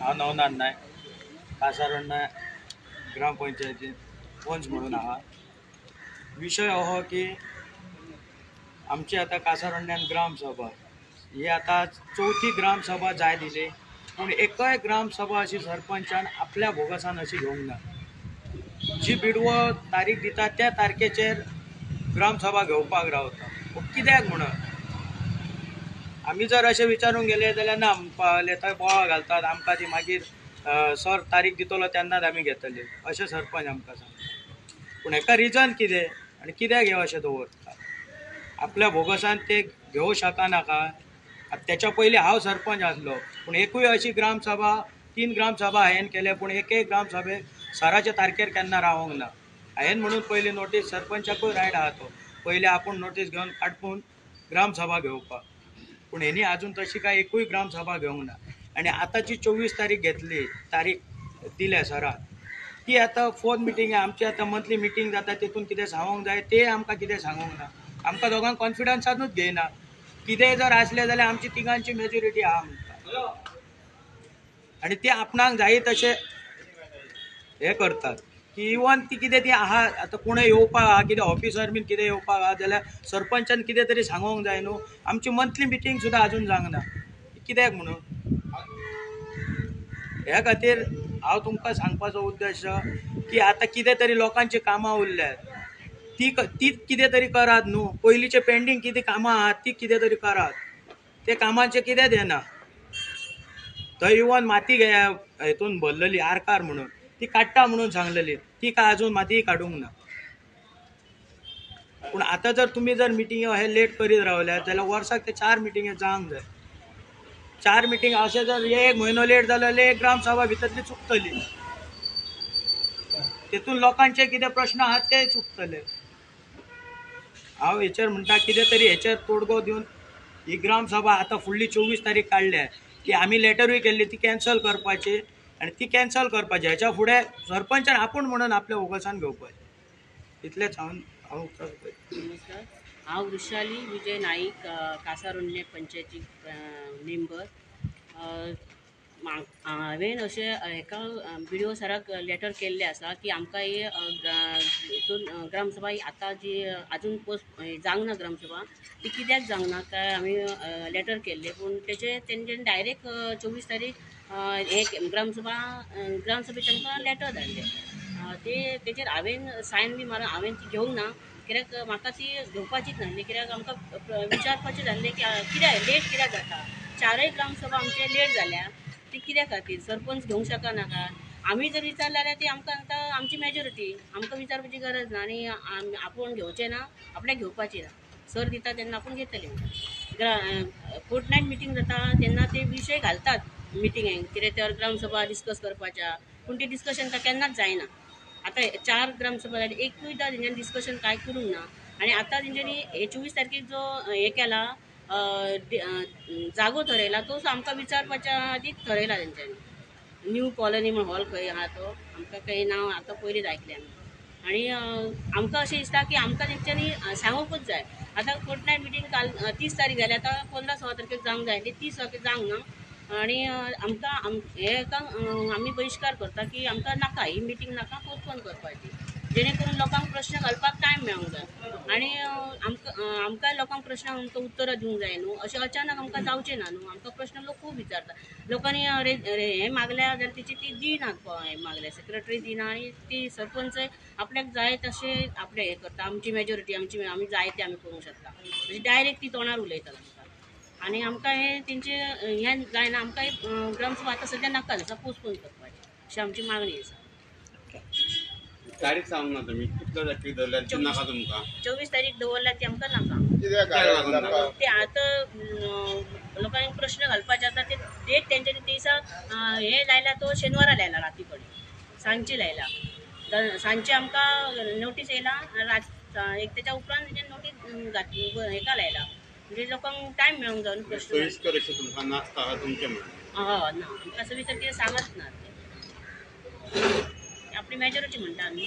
हांव नवनाथ नायक कासारण्णा ग्रामपंचायतीन पंच म्हणून आहा। विषय हो की आमची आता कासारण्ण्यान ग्रामसभा ही आता चौथी ग्रामसभा जाय दिली, पूण एकय ग्रामसभा अशी सरपंचान आपल्या भोगसान अशी घेवंक ना। जी बिडवो तारीख दिता त्या तारखेचेर ग्रामसभा घेवपाक रावता, कित्याक म्हणून आमी जर अशें विचारूंक गेले जाल्यार ना थंय बोवाळ घालतात, आमकां ती मागीर सर तारीख दितलो तेन्नाच आमी घेतले अशें सरपंच आमकां सांगता। पूण हेका रिजन कितें आनी कित्याक हे अशें दवरता? आपल्या भोगसान ते घेवं शकनाका। त्याच्या पयलीं हांव सरपंच आसलो, पूण एकूय अशी ग्रामसभा 3 ग्रामसभा हांवें केले, पूण एकय ग्रामसभेक सराच्या तारखेर केन्ना रावोंक ना। हांवें म्हणून पयलीं नोटीस सरपंचाकूय रायट आहा तो पयलीं आपूण नोटीस घेवन काडपून ग्रामसभा घेवपाक, पूण हेणी आजून तशी काय एकूय ग्रामसभा घेवंक ना। आनी आतांची 24 तारीख घेतली, तारीख दिल्या सराक, ती आतां फोन मिटींग आमची आतां मंथली मिटींग जाता तितून कितें सांगूंक जाय ते आमकां कितें सांगूंक ना। आमकां दोगांक कॉन्फिडन्सानूच घेयना। कितेंय जर आसलें जाल्यार आमची तिगांची मेजॉरिटी आहा म्हणटा आनी ती आपणाक जाय तशें हे करतात की इवन ती कितें ती आहा आतां कोणूय येवपाक आहा, कितें ऑफिसर बीन कितें येवपाक आहा जाल्यार सरपंचान कितें तरी सांगोंक जाय न्हू। आमची मंथली मिटींग सुद्दां आजून जावंक ना, कित्याक म्हणून? ह्या खातीर हांव तुमकां सांगपाचो उद्देश की आतां कितें तरी लोकांची कामां उरल्यात, ती कितें तरी करात न्हू। पयलींचे पेंडींग कितें कामां आहात ती कितें तरी करात, ते कामांचे कितें देना। थंय इवन माती हेतून भरलेली आरकार म्हणून ती काडटा म्हणून सांगलेली, ती काय आजून माती काडूंक ना। पूण आतां जर तुमी जर मिटींग हे लेट करीत रावल्यात जाल्यार वर्साक ते 4 मिटींगे जावंक जाय। 4 मिटींग अशें जर 1 म्हयनो लेट जालो जाल्यार एक ग्रामसभा भितरली चुकतली, तेतून लोकांचे कितें प्रश्न आहात ते चुकतले। हांव हेचेर म्हणटा कितें तरी हेचेर तोडगो दिवन ही ग्रामसभा आतां फुडली 24 तारीख काडल्या ती आमी लेटरूय केल्ली, ती कॅन्सल करपाची आनी ती कॅन्सल करपाची। हेच्या फुडें सरपंचान आपूण म्हणून आपल्या ओगसान घेवपाचें, इतलेंच हांव उतर करता। नमस्कार, हांव वृषाली विजय नाईक, कासारण्णे पंचायती मेंबर। हांवें अशें हेका बिडिओ सराक लेटर केल्लें आसा की आमकां हितून ग्रामसभा आतां जी आजून पोस्ट जावंक ना ग्रामसभा, ती कित्याक जावंक ना काय आमी लेटर केल्लें, पूण तेंच्यानी डायरेक्ट 24 तारीख एक ग्रामसभेचें आमकां लेटर धाडलें। तेचेर हांवें सायन बी मारून हांवें ती घेवंक ना, कित्याक म्हाका ती घेवपाचीच नासली। कित्याक आमकां विचारपाचें जाल्लें की कित्याक लेट कित्याक जाता, 4 ग्रामसभा आमचे लेट जाल्या, ती कित्याक खातीर सरपंच घेवंक शकना काय? आमी जर विचारलें जाल्यार ती आमकां सांगता आमची मेजॉरिटी, आमकां विचारपाची गरज ना आनी आपूण घेवचें ना, आपल्याक घेवपाची ना। सर दिता तेन्ना आपूण घेतलें। फोर्टनायट मिटींग जाता तेन्ना ते विशय घालतात मिटिंगेक, कितें तर ग्रामसभा डिस्कस करपाच्या, पूण ती डिस्कशन केन्नाच जायना। आतां 4 ग्रामसभा जाली, एकूयदां तेंच्यांनी डिस्कशन कांय करूंक ना। आनी आतां तेंच्यांनी 24 तारखेक जो हे केला जागो ठरयला, तो आमकां विचारपाच्या आदींच ठरयला तेंच्यांनी। न्यू कॉलनी म्हण हॉल खंय आहा तो, आमकां काही नांव आतां पयलींच आयकलें आमी। आनी आमकां अशें दिसता की आमकां तेंच्यांनी सांगूंकूच जाय। आतां फोर्टनायट मिटींग काल 30 तारीख जाली, आतां 15-16 तारखेक जावंक जाय, 30 तारखेक जावंक ना। आनी आमकां हेका आमी बहिष्कार करता की आमकां नाका, ही मिटींग नाका, पोस्टपोन करपाची, जेणे करून लोकांक प्रश्न घालपाक टायम मेळोंक जाय। आनी आमकां लोकांक प्रश्नांक आमकां उत्तरां दिवंक जाय न्हू, अशें अचानक आमकां जावचें ना न्हू। आमकां प्रश्न लोक खूब विचारता, लोकांनी हें मागल्या जाल्यार तेची ती दिनात, हें मागल्या सेक्रेटरी दिना, आनी ती सरपंच आपल्याक जाय तशें आपलें हें करता, आमची मेजॉरिटी आमी जाय तें आमी करूंक शकता, म्हणजे डायरेक्ट ती तोंडार उलयतात आमकां। आनी आमकां हें तेंचें हें जायना, आमकां ग्रामसभा आतां सद्या नाका दिसता, पोस्टपोन करपाची अशी आमची मागणी आसा। तारीख सांगूंक ना तुमी, कितलो तारीख दवरल्या ती नाका तुमकां? 24 तारीख दवरल्या ती आमकां नाका। ते आतां लोकांनी प्रश्न घालपाचे आतां ते डेट तेंच्यांनी ते दिसा हे लायला, तो शेनवारा लायला, राती कडेन सांजची लायला। सांजची आमकां नोटीस येयला, एक तेच्या उपरांत तेंच्यानी नोटीस घातली, हेका लायला, म्हणजे लोकांक टायम मेळोंक जाय प्रश्न। सोयीस्कर अशें तुमकां नासता तुमचें म्हणणें? हय ना, आमकां सविस्तर कितें सांगत ना, आपली मेजॉरिटी म्हणटा आमी।